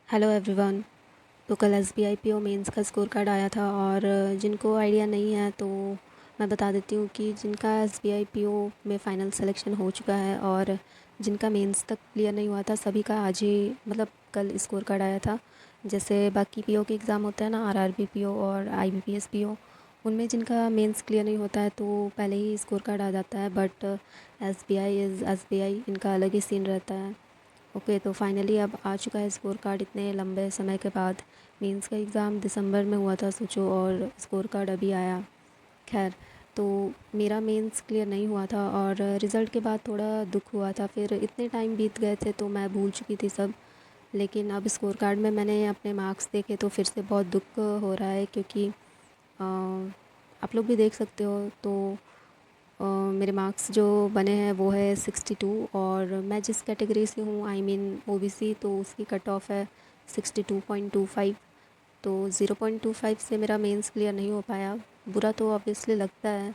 Hello everyone. तो कल S B I P O mains का स्कोर कार्ड आया था और जिनको आइडिया नहीं है तो मैं बता देती हूँ कि जिनका S B I P O में फ़ाइनल सिलेक्शन हो चुका है और जिनका मेंस तक क्लियर नहीं हुआ था सभी का आज ही मतलब कल स्कोर कार्ड आया था। जैसे बाकी पी ओ के एग्ज़ाम होते हैं ना, R R B P O और I B P S P O, उनमें जिनका मेंस क्लियर नहीं होता है तो पहले ही स्कोर कार्ड आ जाता है। But S B I is S B I, इनका अलग ही सीन रहता है। ओके, तो फाइनली अब आ चुका है स्कोर कार्ड इतने लंबे समय के बाद। मेंस का एग्ज़ाम दिसंबर में हुआ था सोचो, और स्कोर कार्ड अभी आया। खैर, तो मेरा मेंस क्लियर नहीं हुआ था और रिज़ल्ट के बाद थोड़ा दुख हुआ था। फिर इतने टाइम बीत गए थे तो मैं भूल चुकी थी सब। लेकिन अब स्कोर कार्ड में मैंने अपने मार्क्स देखे तो फिर से बहुत दुख हो रहा है, क्योंकि अ, आप लोग भी देख सकते हो। तो मेरे मार्क्स जो बने हैं वो है 62, और मैं जिस कैटेगरी से हूँ I mean O B C, तो उसकी कट ऑफ है 62.25। तो 0.25 से मेरा मेंस क्लियर नहीं हो पाया। बुरा तो ऑब्वियसली लगता है,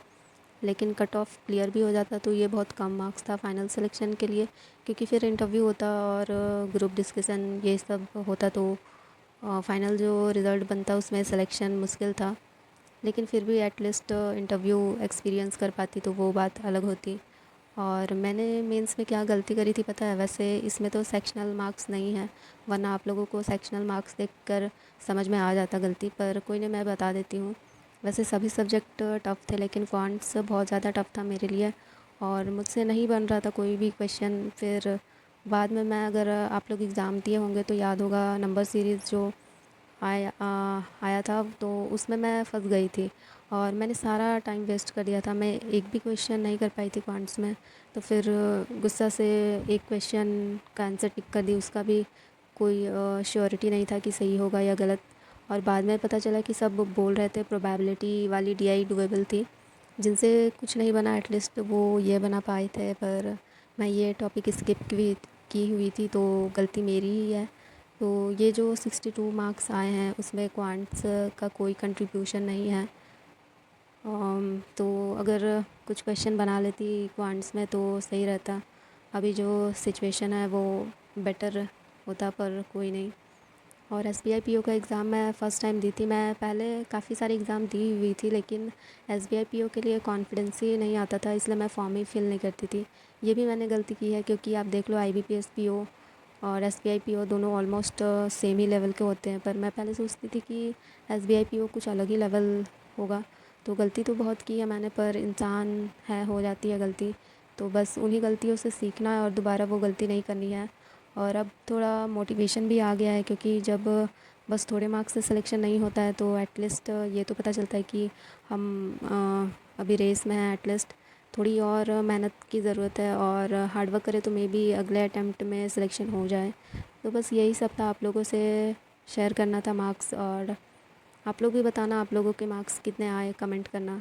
लेकिन कट ऑफ क्लियर भी हो जाता तो ये बहुत कम मार्क्स था फाइनल सिलेक्शन के लिए, क्योंकि फिर इंटरव्यू होता और ग्रुप डिस्कशन ये सब होता, तो फाइनल जो रिज़ल्ट बनता उसमें सिलेक्शन मुश्किल था। लेकिन फिर भी एटलीस्ट इंटरव्यू एक्सपीरियंस कर पाती तो वो बात अलग होती। और मैंने मेंस में क्या गलती करी थी पता है? वैसे इसमें तो सेक्शनल मार्क्स नहीं है, वरना आप लोगों को सेक्शनल मार्क्स देखकर समझ में आ जाता गलती, पर कोई नहीं, मैं बता देती हूँ। वैसे सभी सब्जेक्ट टफ़ थे, लेकिन क्वांट्स बहुत ज़्यादा टफ़ था मेरे लिए और मुझसे नहीं बन रहा था कोई भी क्वेश्चन। फिर बाद में मैं, अगर आप लोग एग्ज़ाम दिए होंगे तो याद होगा, नंबर सीरीज़ जो आया था तो उसमें मैं फंस गई थी और मैंने सारा टाइम वेस्ट कर दिया था। मैं एक भी क्वेश्चन नहीं कर पाई थी क्वांट्स में। तो फिर गुस्सा से एक क्वेश्चन का आंसर टिक कर दी, उसका भी कोई श्योरिटी नहीं था कि सही होगा या गलत। और बाद में पता चला कि सब बोल रहे थे प्रोबेबिलिटी वाली डी आई डुएबल थी, जिनसे कुछ नहीं बना, एटलीस्ट वो ये बना पाए थे। पर मैं ये टॉपिक स्किप की हुई थी, तो गलती मेरी ही है। तो ये जो 62 मार्क्स आए हैं उसमें क्वांट्स का कोई कंट्रीब्यूशन नहीं है। तो अगर कुछ क्वेश्चन बना लेती क्वांट्स में तो सही रहता। अभी जो सिचुएशन है वो बेटर होता, पर कोई नहीं। और S B I P O का एग्ज़ाम मैं फ़र्स्ट टाइम दी थी। मैं पहले काफ़ी सारे एग्ज़ाम दी हुई थी, लेकिन S B I P O के लिए कॉन्फिडेंस ही नहीं आता था, इसलिए मैं फॉर्म ही फिल नहीं करती थी। ये भी मैंने गलती की है, क्योंकि आप देख लो I B P S P O और S B I P O दोनों ऑलमोस्ट सेम ही लेवल के होते हैं, पर मैं पहले सोचती थी कि S B I P O कुछ अलग ही लेवल होगा। तो गलती तो बहुत की है मैंने, पर इंसान है, हो जाती है गलती। तो बस उन्हीं गलतियों से सीखना है और दोबारा वो गलती नहीं करनी है। और अब थोड़ा मोटिवेशन भी आ गया है, क्योंकि जब बस थोड़े मार्क्स से सिलेक्शन नहीं होता है तो एटलीस्ट ये तो पता चलता है कि हम अभी रेस में हैं। एटलीस्ट थोड़ी और मेहनत की ज़रूरत है और हार्ड वर्क करें तो मे बी अगले अटैम्प्ट में सिलेक्शन हो जाए। तो बस यही सब था, आप लोगों से शेयर करना था मार्क्स। और आप लोग भी बताना आप लोगों के मार्क्स कितने आए, कमेंट करना।